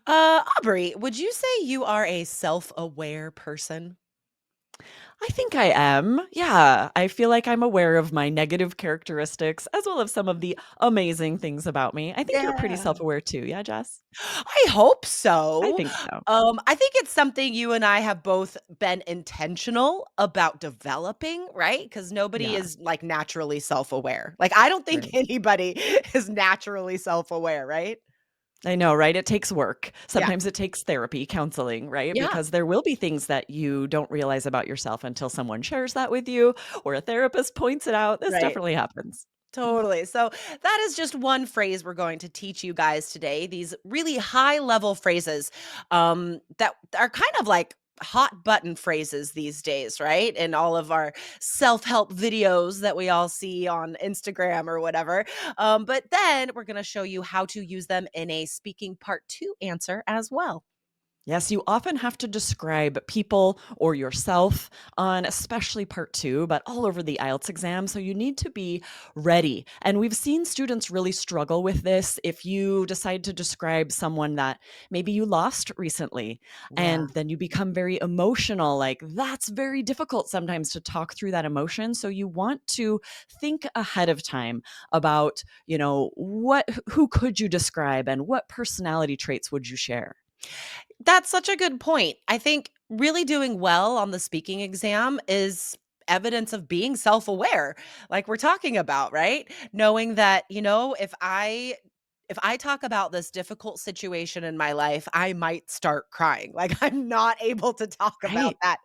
Aubrey, would you say you are a self-aware person? I think I am. Yeah, I feel like I'm aware of my negative characteristics as well as some of the amazing things about me. I think you're pretty Yeah. self-aware too, yeah, Jess? I hope I so. think so. I think it's something you and I have both been intentional about developing, right? Because nobody Yeah, is like naturally self-aware. Like, I don't think right. anybody is naturally self-aware, right? I know, right? It takes work. Yeah. Sometimes it takes therapy, counseling, right? Yeah. Because there will be things that you don't realize about yourself until someone shares that with you or a therapist points it out. This Right. definitely happens. Totally. So that is just one phrase we're going to teach you guys today. These really high level phrases that are kind of like hot button phrases these days, right? In all of our self help videos that we all see on Instagram or whatever. But then we're going to show you how to use them in a speaking part two answer as well. Yes, you often have to describe people or yourself on especially part two, but all over the IELTS exam. So you need to be ready. And we've seen students really struggle with this. If you decide to describe someone that maybe you lost recently, Yeah. and then you become very emotional, like that's very difficult sometimes to talk through that emotion. So you want to think ahead of time about, who could you describe and what personality traits would you share? That's such a good point. I think really doing well on the speaking exam is evidence of being self-aware, like we're talking about, right? Knowing that, if I talk about this difficult situation in my life, I might start crying. Like, I'm not able to talk about Right. that.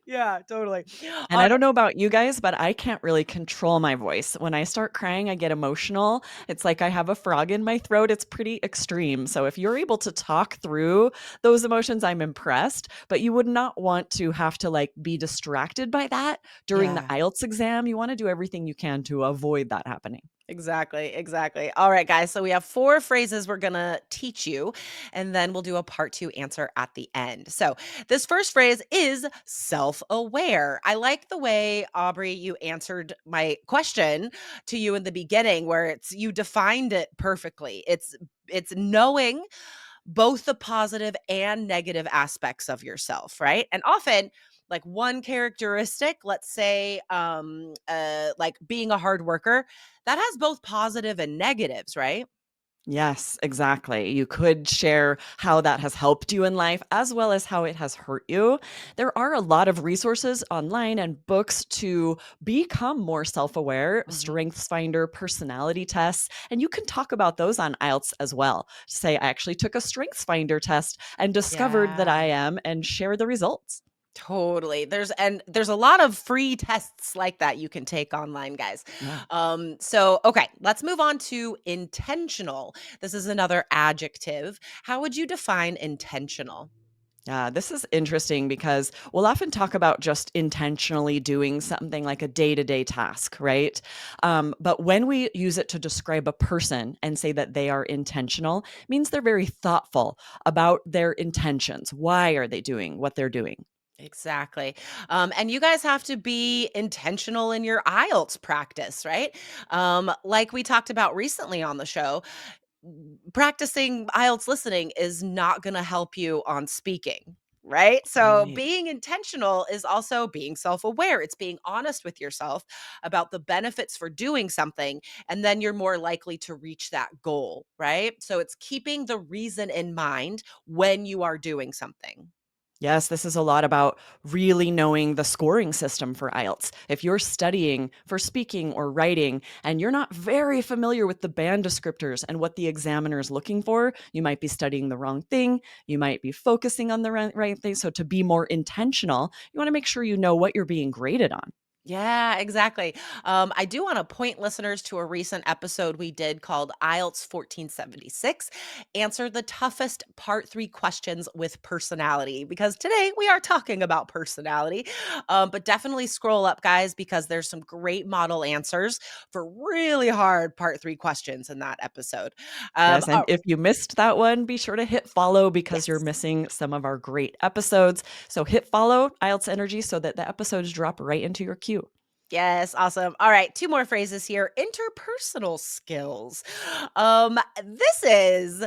Yeah, totally. And All I right. don't know about you guys, but I can't really control my voice. When I start crying, I get emotional. It's like I have a frog in my throat. It's pretty extreme. So if you're able to talk through those emotions, I'm impressed. But you would not want to have to like be distracted by that during the Yeah. IELTS exam. You want to do everything you can to avoid that happening. Exactly, exactly. All right, guys. So we have four phrases we're going to teach you, and then we'll do a part two answer at the end. So this first phrase is self aware. I like the way, Aubrey, you answered my question to you in the beginning, where you defined it perfectly. It's knowing both the positive and negative aspects of yourself, right? And often, like one characteristic, let's say like being a hard worker, that has both positive and negatives, right? Yes, exactly. You could share how that has helped you in life as well as how it has hurt you. There are a lot of resources online and books to become more self aware, Mhm. strengths finder, personality tests, and you can talk about those on IELTS as well. Say, I actually took a strengths finder test and discovered that I Yeah. am, and share the results. Totally. There's a lot of free tests like that you can take online, guys. Yeah. So okay, let's move on to intentional. This is another adjective. How would you define intentional? Yeah, this is interesting because we'll often talk about just intentionally doing something like a day to day task, right? But when we use it to describe a person and say that they are intentional, means they're very thoughtful about their intentions. Why are they doing what they're doing? Exactly. And you guys have to be intentional in your IELTS practice, right? Like we talked about recently on the show, practicing IELTS listening is not going to help you on speaking. Right. So Right. being intentional is also being self aware. It's being honest with yourself about the benefits for doing something. And then you're more likely to reach that goal. Right. So it's keeping the reason in mind when you are doing something. Yes, this is a lot about really knowing the scoring system for IELTS. If you're studying for speaking or writing and you're not very familiar with the band descriptors and what the examiner is looking for, you might be studying the wrong thing. You might be focusing on the right thing. So, to be more intentional, you want to make sure you know what you're being graded on. Yeah, exactly. I do want to point listeners to a recent episode we did called IELTS 1476 Answer the Toughest Part 3 Questions with Personality, because today we are talking about personality. But definitely scroll up, guys, because there's some great model answers for really hard Part 3 questions in that episode. Yes, and Oh, if you missed that one, be sure to hit follow because you're yes. missing some of our great episodes. So hit follow IELTS Energy so that the episodes drop right into your queue. Yes, awesome. All right, 2 more phrases here. Interpersonal skills. This is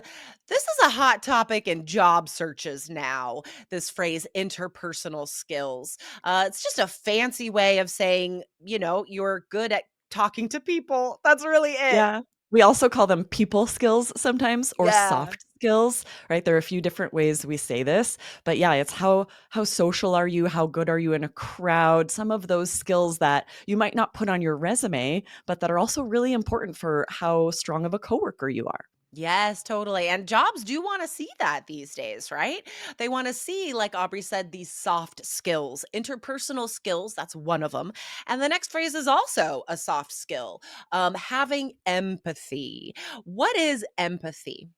a hot topic in job searches now. This phrase interpersonal skills. It's just a fancy way of saying, you're good at talking to people. That's really it. Yeah. We also call them people skills sometimes or Yeah. soft skills, right? There are a few different ways we say this, but yeah, it's how social are you? How good are you in a crowd? Some of those skills that you might not put on your resume, but that are also really important for how strong of a coworker you are. Yes, totally. And jobs do want to see that these days, right? They want to see, like Aubrey said, these soft skills, interpersonal skills. That's one of them. And the next phrase is also a soft skill, having empathy. What is empathy?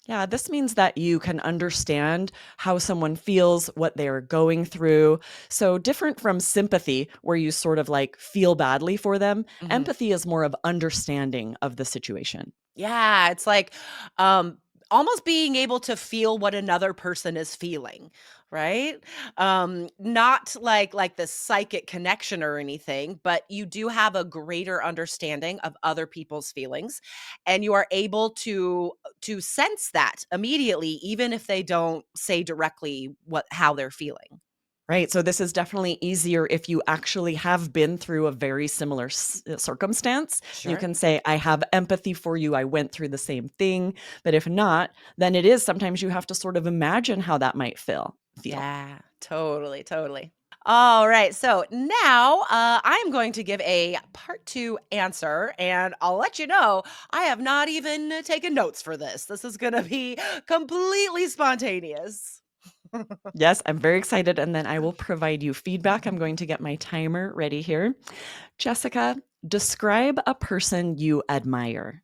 Yeah, this means that you can understand how someone feels, what they're going through. So, different from sympathy, where you sort of like feel badly for them, Mhm. empathy is more of understanding of the situation. Yeah, it's like, um, almost being able to feel what another person is feeling, right? Not like the psychic connection or anything, but you do have a greater understanding of other people's feelings, and you are able to sense that immediately, even if they don't say directly how they're feeling. Right. So this is definitely easier if you actually have been through a very similar circumstance. You Sure. can say, I have empathy for you. I went through the same thing. But if not, then it is sometimes you have to sort of imagine how that might feel. Yeah, totally, totally. All right. So now I'm going to give a part two answer, and I'll let you know I have not even taken notes for this. This is going to be completely spontaneous. Yes, I'm very excited. And then I will provide you feedback. I'm going to get my timer ready here. Jessica, describe a person you admire.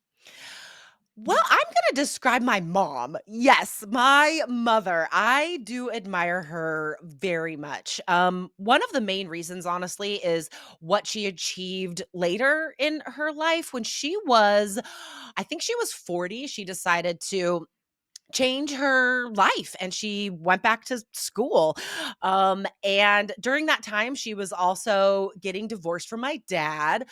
Well, I'm going to describe my mom. Yes, my mother. I do admire her very much. One of the main reasons, honestly, is what she achieved later in her life when I think she was 40. She decided to change her life and she went back to school. And during that time, she was also getting divorced from my dad.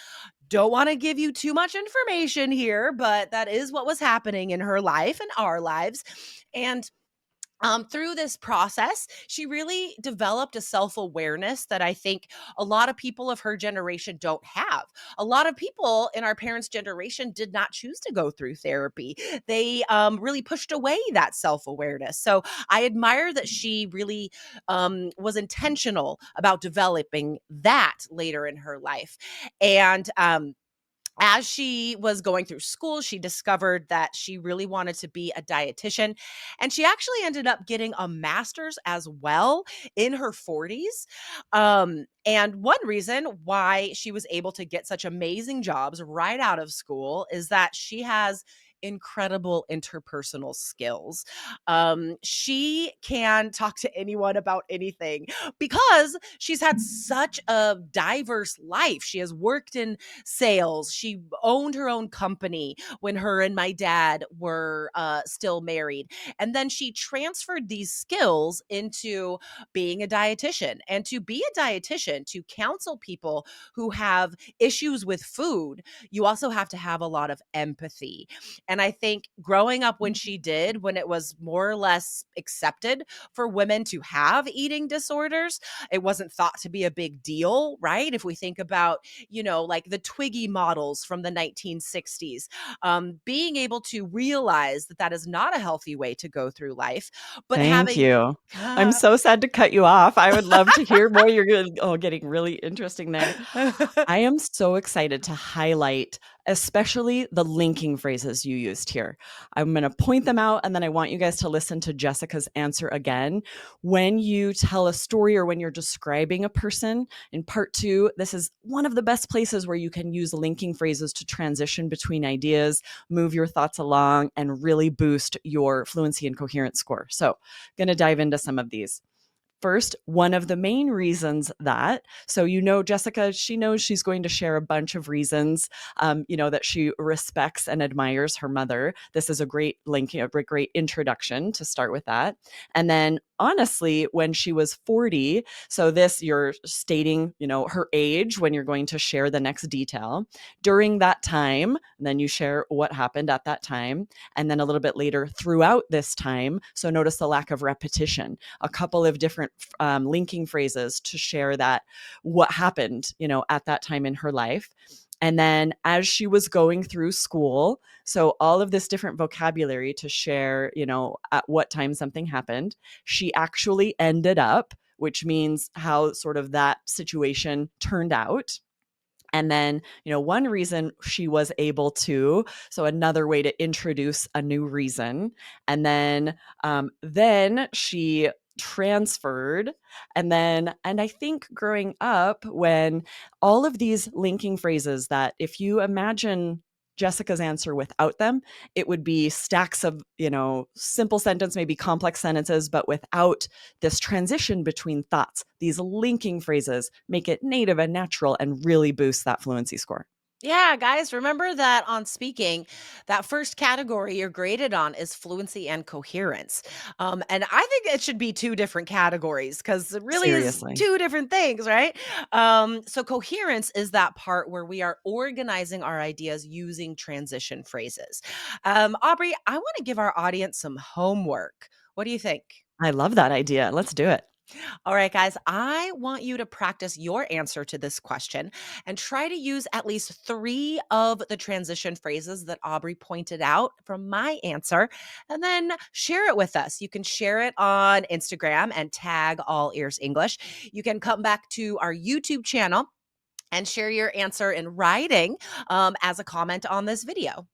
Don't want to give you too much information here, but that is what was happening in her life and our lives. And through this process, she really developed a self awareness that I think a lot of people of her generation don't have. A lot of people in our parents' generation did not choose to go through therapy. They really pushed away that self awareness. So I admire that she really was intentional about developing that later in her life. And as she was going through school, she discovered that she really wanted to be a dietitian. And she actually ended up getting a master's as well in her 40s. And one reason why she was able to get such amazing jobs right out of school is that she has incredible interpersonal skills. She can talk to anyone about anything because she's had such a diverse life. She has worked in sales. She owned her own company when her and my dad were still married. And then she transferred these skills into being a dietitian. And to be a dietitian, to counsel people who have issues with food, you also have to have a lot of empathy. And I think growing up when she did, when it was more or less accepted for women to have eating disorders, it wasn't thought to be a big deal, right? If we think about like the Twiggy models from the 1960s, being able to realize that that is not a healthy way to go through life, but Thank having you. I'm so sad to cut you off. I would love to hear more. Getting really interesting there. I am so excited to highlight, especially the linking phrases you used here. I'm going to point them out and then I want you guys to listen to Jessica's answer again. When you tell a story or when you're describing a person in part two, this is one of the best places where you can use linking phrases to transition between ideas, move your thoughts along, and really boost your fluency and coherence score. So, going to dive into some of these. First, one of the main reasons that, so Jessica, she knows she's going to share a bunch of reasons, that she respects and admires her mother. This is a great link, a great introduction to start with that. And then honestly, when she was 40, so this you're stating, her age when you're going to share the next detail. During that time, then you share what happened at that time. And then a little bit later throughout this time. So notice the lack of repetition, a couple of different linking phrases to share that what happened, at that time in her life. And then as she was going through school, so all of this different vocabulary to share, at what time something happened, she actually ended up, which means how sort of that situation turned out. And then, one reason she was able to, so another way to introduce a new reason. And then she transferred. And I think growing up, when all of these linking phrases that if you imagine Jessica's answer without them, it would be stacks of, simple sentence, maybe complex sentences, but without this transition between thoughts. These linking phrases make it native and natural and really boost that fluency score. Yeah, guys, remember that on speaking, that first category you're graded on is fluency and coherence. And I think it should be two different categories because it really is Seriously. two different things, right? So, coherence is that part where we are organizing our ideas using transition phrases. Aubrey, I want to give our audience some homework. What do you think? I love that idea. Let's do it. All right, guys, I want you to practice your answer to this question and try to use at least three of the transition phrases that Aubrey pointed out from my answer, and then share it with us. You can share it on Instagram and tag All Ears English. You can come back to our YouTube channel and share your answer in writing as a comment on this video.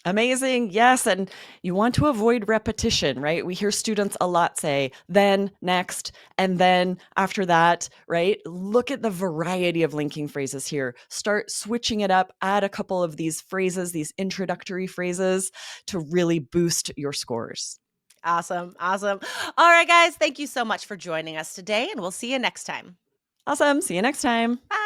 Amazing. Yes. And you want to avoid repetition, right? We hear students a lot say, then, next, and then after that, right? Look at the variety of linking phrases here. Start switching it up, add a couple of these phrases, these introductory phrases to really boost your scores. Awesome. Awesome. All right, guys, thank you so much for joining us today, and we'll see you next time. Awesome. See you next time. Bye.